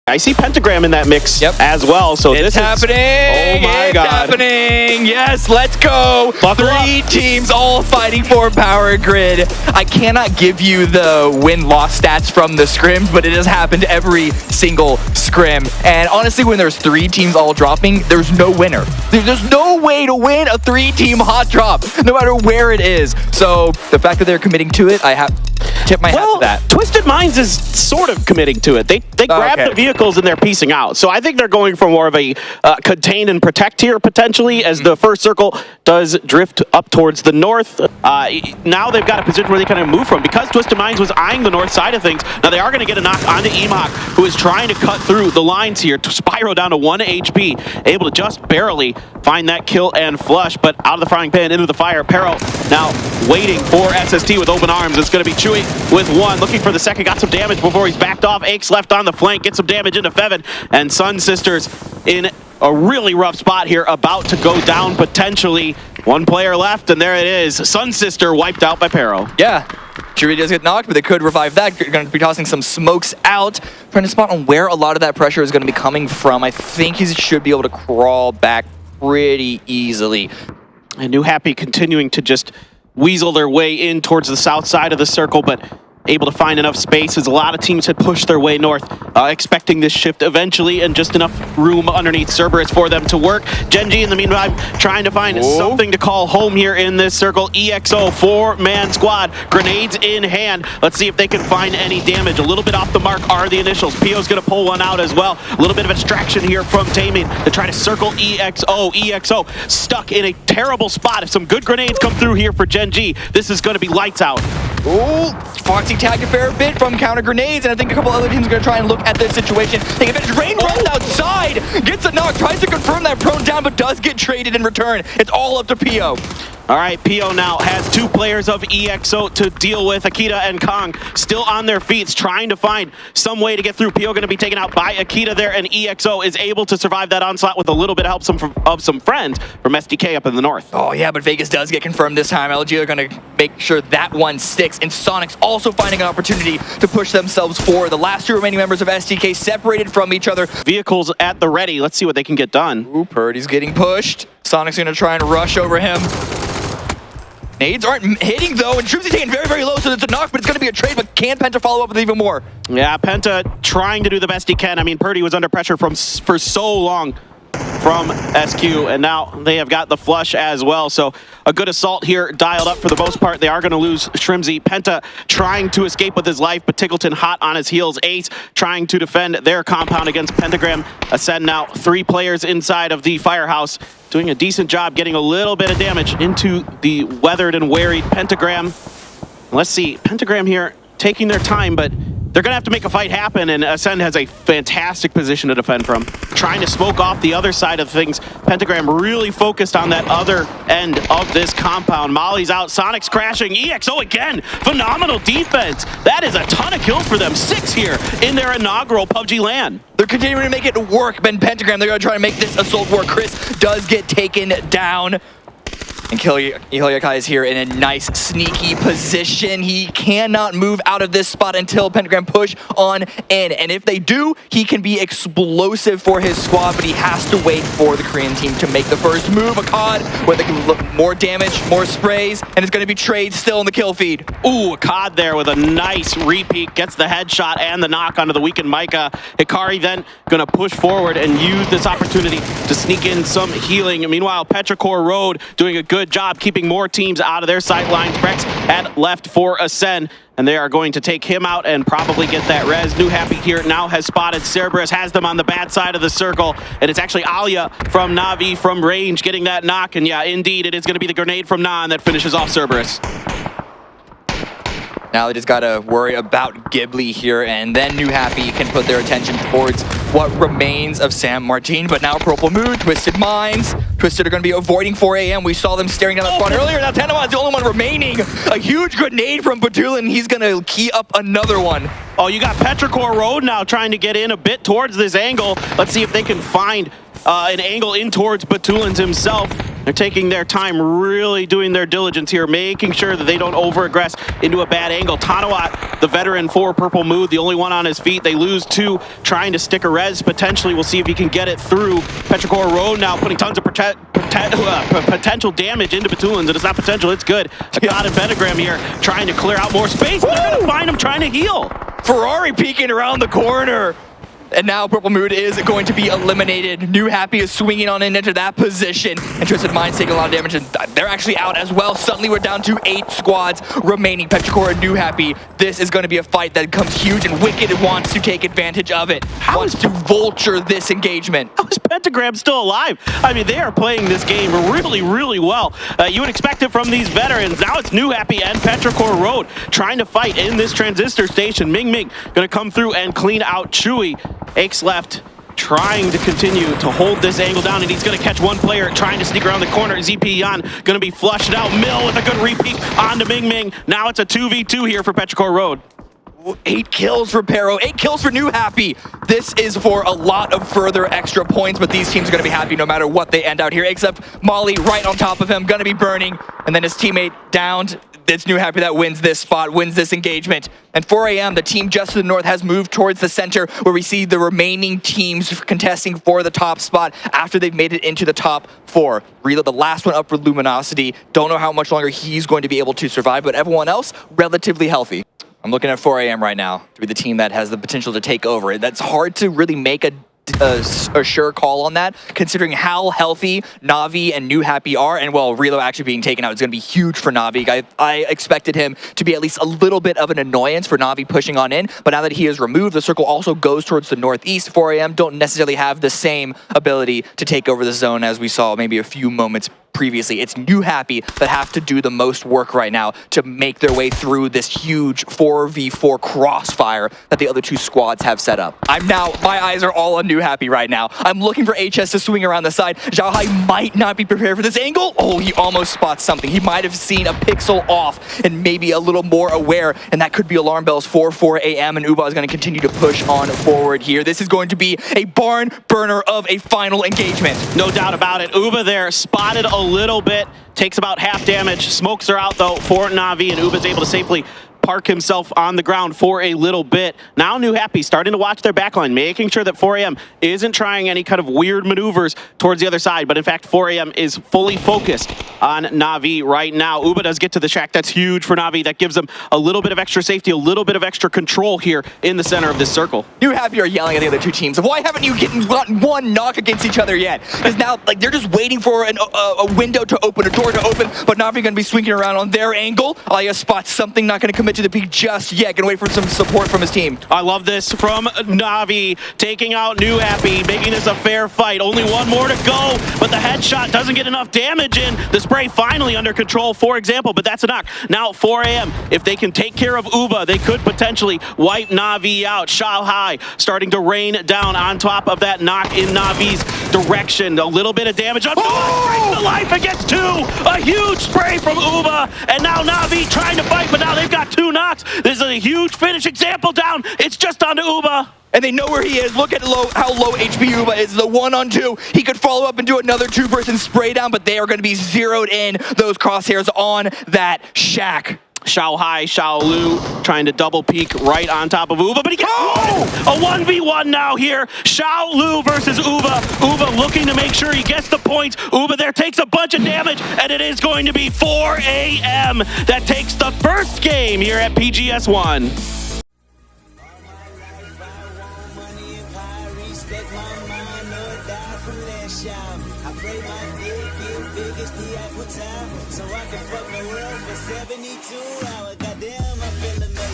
I see Pentagram in that mix as well. So it's this happening. Oh my God. It's happening. Yes, let's go. Buckle Three up. teams all fighting for Power Grid. I cannot give you the win-loss stats from the scrims, but it has happened every single scrim. And honestly, when there's three teams all dropping, there's no winner. There's no way to win a three-team hot drop, no matter where it is. So the fact that they're committing to it, I have tip my hat to that. Twisted Minds is sort of committing to it. They grab the vehicles and they're piecing out. So I think they're going for more of a contain and protect here potentially as the first circle does drift up towards the north. Now they've got a position where they kind of move from because Twisted Minds was eyeing the north side of things. Now they are going to get a knock onto Emok, who is trying to cut through the lines here to Spyro down to 1 HP, able to just barely find that kill and flush, but out of the frying pan into the fire. Pero now waiting for SST with open arms. It's going to be Chewy with one, looking for the second, got some damage before he's backed off. Aches left on the flank, gets some damage into Fevin, and Sun Sisters in a really rough spot here, about to go down potentially. One player left, and there it is. Sun Sister wiped out by Pero. Yeah. Chewy does get knocked, but they could revive that. They're going to be tossing some smokes out. Trying to spot on where a lot of that pressure is going to be coming from. I think he should be able to crawl back pretty easily. And New Happy continuing to just weasel their way in towards the south side of the circle, but able to find enough space as a lot of teams had pushed their way north, expecting this shift eventually, and just enough room underneath Cerberus for them to work. Genji, in the meantime, trying to find something to call home here in this circle. EXO, four-man squad, grenades in hand. Let's see if they can find any damage. A little bit off the mark are the initials. Pio's going to pull one out as well. A little bit of extraction here from Taming to try to circle EXO. EXO stuck in a terrible spot. If some good grenades come through here for Genji, this is going to be lights out. Oh, Foxy tagged a fair bit from counter grenades, and I think a couple other teams are going to try and look at this situation. Take advantage. Rain runs outside, gets a knock, tries to confirm that prone down, but does get traded in return. It's all up to Pio. All right, Pio now has two players of EXO to deal with. Akita and Kong still on their feet, trying to find some way to get through. Pio going to be taken out by Akita there, and EXO is able to survive that onslaught with a little bit of help of some friends from SDK up in the north. Oh yeah, but Vegas does get confirmed this time. LG are going to make sure that one sticks, and Sonic's also finding an opportunity to push themselves forward. The last two remaining members of SDK separated from each other. Vehicles at the ready. Let's see what they can get done. Ooh, Purdy's getting pushed. Sonic's going to try and rush over him. Nades aren't hitting, though, and Shroomsy's taken very, very low, so it's a knock, but it's going to be a trade, but can Penta follow up with even more? Yeah, Penta trying to do the best he can. I mean, Purdy was under pressure for so long from SQ, and now they have got the flush as well. So a good assault here dialed up for the most part. They are going to lose Shrimzy. Penta trying to escape with his life, but Tickleton hot on his heels. Ace trying to defend their compound against Pentagram. Ascend now, three players inside of the firehouse, doing a decent job getting a little bit of damage into the weathered and wearied Pentagram. Let's see, Pentagram here taking their time, but they're going to have to make a fight happen, and Ascend has a fantastic position to defend from. Trying to smoke off the other side of things. Pentagram really focused on that other end of this compound. Molly's out, Sonic's crashing, EXO again. Phenomenal defense. That is a ton of kills for them. 6 here in their inaugural PUBG LAN. They're continuing to make it work, but Pentagram, they're going to try to make this assault work. Chris does get taken down. And Hilyakai is here in a nice, sneaky position. He cannot move out of this spot until Pentagram push on in. And if they do, he can be explosive for his squad, but he has to wait for the Korean team to make the first move. A COD where they can look more damage, more sprays, and it's going to be trade still in the kill feed. Ooh, a COD there with a nice repeat. Gets the headshot and the knock onto the weakened Micah. Hikari then going to push forward and use this opportunity to sneak in some healing. And meanwhile, Petrichor Road doing a good job keeping more teams out of their sight lines. Brex had left for Ascend, and they are going to take him out and probably get that res. New Happy here now has spotted Cerberus, has them on the bad side of the circle, and it's actually Alia from Na'Vi from range getting that knock, and yeah, indeed, it is going to be the grenade from Nan that finishes off Cerberus. Now they just got to worry about Ghibli here, and then New Happy can put their attention towards what remains of Sam Martin. But now Purple Mood, Twisted Minds. Twisted are going to be avoiding 4 a.m. We saw them staring down the spawn earlier. Now Tanamon's the only one remaining. A huge grenade from Batula, and he's going to key up another one. Oh, you got Petrichor Road now trying to get in a bit towards this angle. Let's see if they can find an angle in towards Batulins himself. They're taking their time, really doing their diligence here, making sure that they don't over-aggress into a bad angle. Tanawat, the veteran for Purple Mood, the only one on his feet. They lose 2, trying to stick a res. Potentially, we'll see if he can get it through Petrichor Road now, putting tons of potential damage into Batulins, and it's not potential, it's good. Scott and Pentagram here trying to clear out more space. They're going to find him trying to heal. Ferrari peeking around the corner. And now Purple Mood is going to be eliminated. New Happy is swinging on into that position. And Twisted Mind's taking a lot of damage, and they're actually out as well. Suddenly we're down to 8 squads remaining. Petrichor and New Happy. This is going to be a fight that becomes huge, and Wicked wants to take advantage of it. Wants to vulture this engagement. How is Pentagram still alive? I mean, they are playing this game really, really well. You would expect it from these veterans. Now it's New Happy and Petrichor Road trying to fight in this transistor station. Ming Ming going to come through and clean out Chewy. Aches left, trying to continue to hold this angle down, and he's going to catch one player trying to sneak around the corner. ZP Yan going to be flushed out. Mill with a good repeat onto Ming Ming. Now it's a 2v2 here for Petrichor Road. 8 kills for Pero, 8 kills for New Happy. This is for a lot of further extra points, but these teams are going to be happy no matter what they end out here, except Molly right on top of him, going to be burning, and then his teammate downed. It's New Happy that wins this spot, wins this engagement. And 4 a.m., the team just to the north has moved towards the center, where we see the remaining teams contesting for the top spot after they've made it into the top 4. Reload, the last one up for Luminosity. Don't know how much longer he's going to be able to survive, but everyone else relatively healthy. I'm looking at 4 a.m. right now to be the team that has the potential to take over. That's hard to really make a sure call on that, considering how healthy Na'Vi and New Happy are, and well, Relo actually being taken out is going to be huge for Na'Vi. I expected him to be at least a little bit of an annoyance for Na'Vi pushing on in, but now that he is removed, the circle also goes towards the northeast. 4 a.m. don't necessarily have the same ability to take over the zone as we saw maybe a few moments previously. It's New Happy that have to do the most work right now to make their way through this huge 4v4 crossfire that the other 2 squads have set up. My eyes are all on New Happy right now. I'm looking for HS to swing around the side. Zhao Hai might not be prepared for this angle. Oh, he almost spots something. He might have seen a pixel off and maybe a little more aware, and that could be alarm bells for 4 a.m. and Uba is going to continue to push on forward here. This is going to be a barn burner of a final engagement. No doubt about it. Uba there spotted a little bit, takes about half damage. Smokes are out though for Na'Vi, and Uba's able to safely park himself on the ground for a little bit. Now New Happy starting to watch their backline, making sure that 4 a.m. isn't trying any kind of weird maneuvers towards the other side, but in fact 4 a.m. is fully focused on Na'Vi right now. Uba does get to the shack. That's huge for Na'Vi. That gives them a little bit of extra safety, a little bit of extra control here in the center of this circle. New Happy are yelling at the other 2 teams. Why haven't you gotten one knock against each other yet? Because now like they're just waiting for a window to open, a door to open, but Na'Vi going to be swinging around on their angle. Aliyah spots something, not going to commit to the peak just yet. Going to wait for some support from his team. I love this from Na'Vi, taking out New Happy, making this a fair fight. Only one more to go, but the headshot doesn't get enough damage in. The spray finally under control, for example, but that's a knock. Now 4 a.m., if they can take care of Uba, they could potentially wipe Na'Vi out. Shao Hai starting to rain down on top of that knock in Na'Vi's direction. A little bit of damage on breaking the life against 2. A huge spray from Uba, and now Na'Vi trying to fight, but now they've got 2 knocks. This is a huge finish example down. It's just on to Uba. And they know where he is. Look at how low HP Uba is. The 1-on-2. He could follow up and do another 2-person spray down, but they are going to be zeroed in, those crosshairs on that shack. Shao Hai, Shao Lu trying to double peek right on top of Uba, but he gets a 1v1 now here. Shao Lu versus Uba. Uba looking to make sure he gets the points. Uba there takes a bunch of damage, and it is going to be 4 a.m. that takes the first game here at PGS1. I pray my dick get big as the Eiffel Tower, so I can fuck the world for 72 hours. Goddamn, I feel amazing.